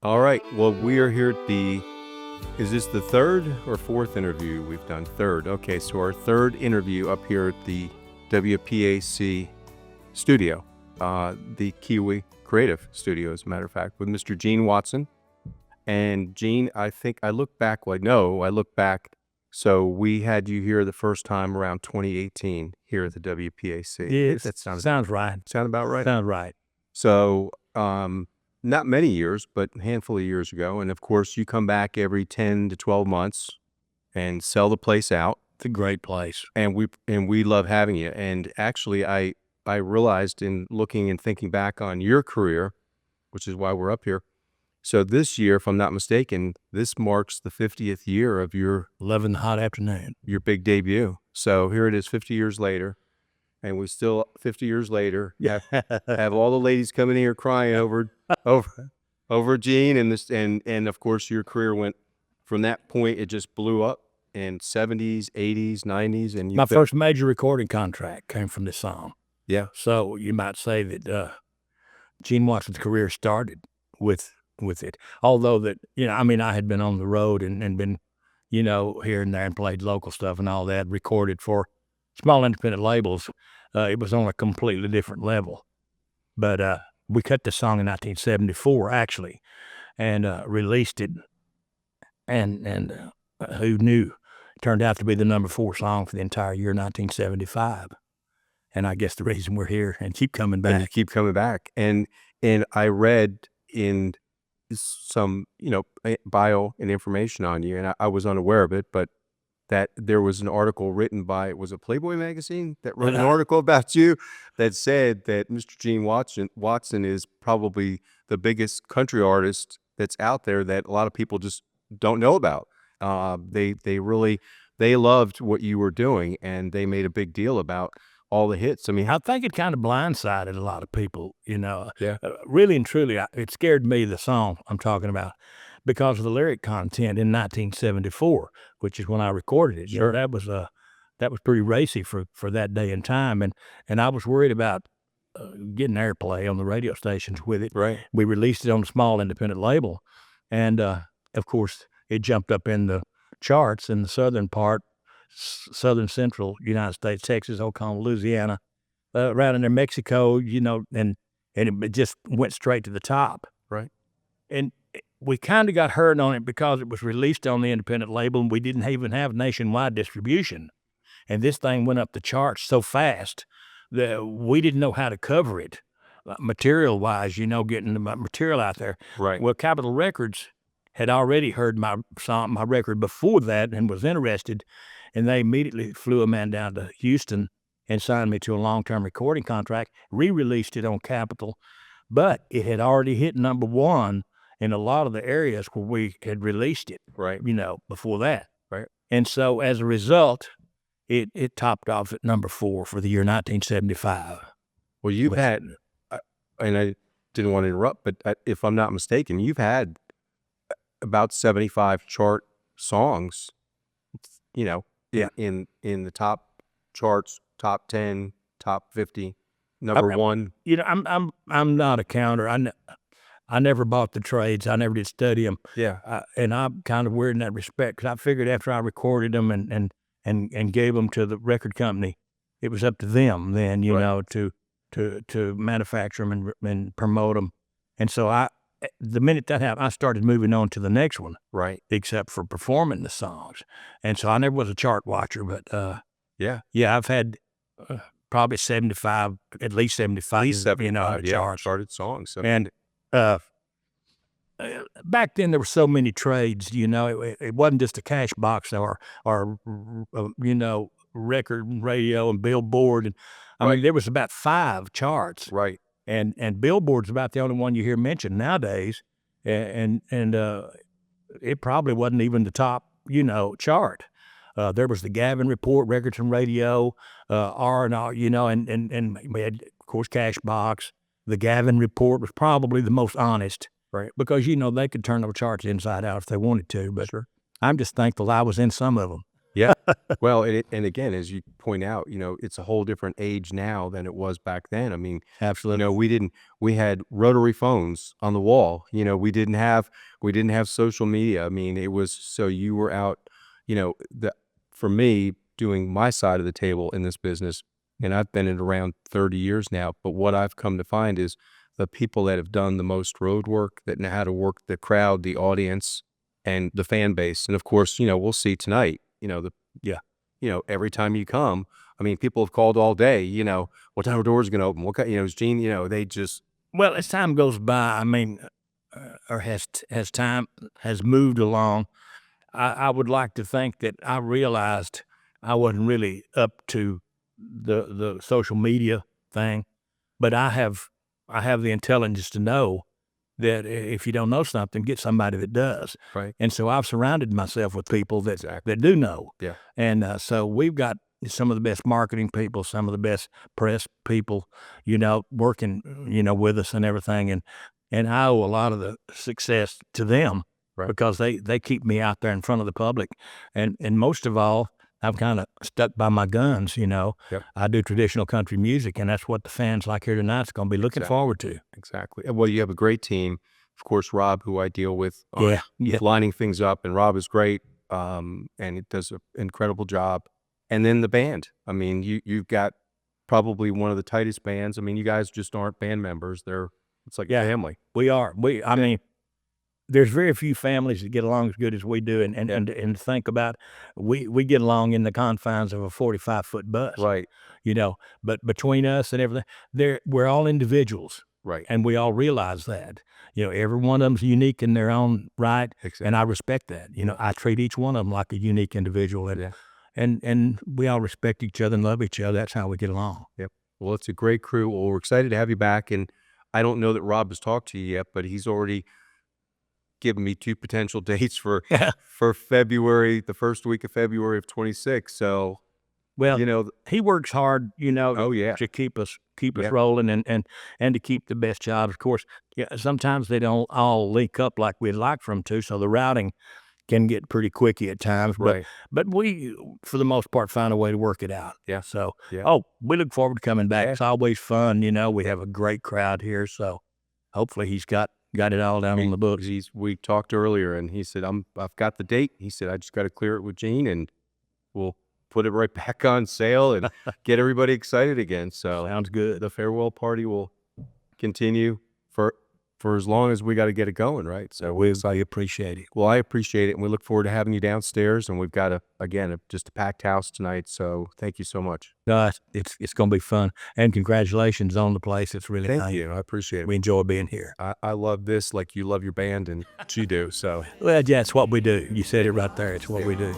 All right. Well, we are here at is this the third or fourth interview we've done? Third. Okay. So our third interview up here at the WPAC studio, the Kiwi Creative Studio, as a matter of fact, with Mr. Gene Watson. And Gene, I think I look back. So we had you here the first time around 2018 here at the WPAC. Yes, that sounds right. Sound about right? Sounds right. So, not many years, but a handful of years ago. And of course, you come back every 10 to 12 months and sell the place out. It's a great place. And we love having you. And actually, I realized in looking and thinking back on your career, which is why we're up here. So this year, if I'm not mistaken, this marks the 50th year of your 11 hot afternoon, your big debut. So here it is 50 years later. And we still 50 years later have all the ladies coming here crying over Gene and of course your career went from that point. It just blew up in 70s, 80s, 90s, and my first major recording contract came from this song. Yeah. So you might say that Gene Watson's career started with it. Although that I had been on the road and been here and there and played local stuff and all that, recorded for small independent labels. It was on a completely different level. But we cut the song in 1974, actually, and released it. And who knew? It turned out to be the number 4 song for the entire year, 1975. And I guess the reason we're here and keep coming back. And you keep coming back. And I read in some, bio and information on you, and I was unaware of it, but that there was an article written by, was it Playboy magazine that wrote an article about you that said that Mr. Gene Watson is probably the biggest country artist that's out there that a lot of people just don't know about. They loved what you were doing, and they made a big deal about all the hits. I mean, I think it kind of blindsided a lot of people, Yeah. Really and truly, it scared me, the song I'm talking about, because of the lyric content in 1974, which is when I recorded it. Sure. That was pretty racy for that day and time, and I was worried about getting airplay on the radio stations with it. Right. We released it on a small independent label, and of course it jumped up in the charts in the southern part, southern central United States, Texas, Oklahoma, Louisiana, around in there, Mexico, and it just went straight to the top. Right. And we kind of got hurt on it because it was released on the independent label and we didn't even have nationwide distribution. And this thing went up the charts so fast that we didn't know how to cover it material-wise, getting the material out there. Right. Well, Capitol Records had already heard my record before that and was interested, and they immediately flew a man down to Houston and signed me to a long-term recording contract, re-released it on Capitol, but it had already hit number 1 in a lot of the areas where we had released it, right? Before that. Right. And so as a result, it topped off at number 4 for the year 1975. Well, you've had, and I didn't want to interrupt, but if I'm not mistaken, you've had about 75 chart songs, in the top charts, top 10, top 50, number 1. I'm not a counter. I never bought the trades. I never did study them. Yeah. And I'm kind of weird in that respect because I figured after I recorded them and gave them to the record company, it was up to them then, to manufacture them and promote them. And so the minute that happened, I started moving on to the next one. Right. Except for performing the songs. And so I never was a chart watcher, but yeah, I've had probably 75, at least 75, charts. Charted songs. So. And back then there were so many trades, it wasn't just a cash box or record, radio, and Billboard. And I mean, there was about 5 charts. Right. And Billboard's about the only one you hear mentioned nowadays. And it probably wasn't even the top, chart. There was the Gavin Report, Records and Radio, R&R, and we had, of course, Cashbox. The Gavin Report was probably the most honest, right? Because, they could turn those charts inside out if they wanted to. But sure. I'm just thankful I was in some of them. Yeah. Well, and again, as you point out, it's a whole different age now than it was back then. I mean, Absolutely. we had rotary phones on the wall. We didn't have social media. I mean, it was, so you were out, for me, doing my side of the table in this business, and I've been in around 30 years now, but what I've come to find is the people that have done the most road work, that know how to work the crowd, the audience, and the fan base. And of course, we'll see tonight, Yeah. every time you come, I mean, people have called all day, what time are doors going to open? What kind, is Gene, they just, Well, as time goes by, I mean, or has time has moved along, I would like to think that I realized I wasn't really up to the social media thing, but I have the intelligence to know that if you don't know something, get somebody that does. right. And so I've surrounded myself with people Exactly. that do know. Yeah. And so we've got some of the best marketing people, some of the best press people, working, with us and everything. And I owe a lot of the success to them Right. because they keep me out there in front of the public. And most of all, I'm kind of stuck by my guns, Yep. I do traditional country music, and that's what the fans like here tonight is going to be looking forward to. Exactly. Well, you have a great team. Of course, Rob, who I deal with on Yeah. lining things up, and Rob is great. And it does an incredible job. And then the band. I mean, you've got probably one of the tightest bands. I mean, you guys just aren't band members. It's like Yeah. family. We are. I mean, there's very few families that get along as good as we do, and to think about, we get along in the confines of a 45-foot bus, Right. But between us and everything, we're all individuals, Right. and we all realize that. Every one of them's unique in their own right, Exactly. and I respect that. I treat each one of them like a unique individual, Yeah. and we all respect each other and love each other. That's how we get along. Yep. Well, it's a great crew. Well, we're excited to have you back. And I don't know that Rob has talked to you yet, but he's already given me 2 potential dates for February, the first week of February of 26. So, Well, he works hard, oh yeah, to keep us Yep. rolling and to keep the best jobs. Of course, yeah, sometimes they don't all link up like we'd like for them to, so the routing can get pretty quickie at times. Right. But we, for the most part, find a way to work it out. Yeah. So, Yeah. we look forward to coming back. Yeah. It's always fun. We have a great crowd here, so hopefully he's got it all down on the books. We talked earlier, and he said, I've got the date. He said, I just got to clear it with Gene, and we'll put it right back on sale and get everybody excited again. So Sounds good. the farewell party will continue for as long as we got to get it going, right? So I appreciate it. well, I appreciate it, and we look forward to having you downstairs. And we've got just a packed house tonight. So thank you so much. It's going to be fun, and congratulations on the place. It's really Thank nice. you. I appreciate it. We enjoy being here. I love this like you love your band and you do. So Well, yeah, it's what we do. You said it right there. It's what we do.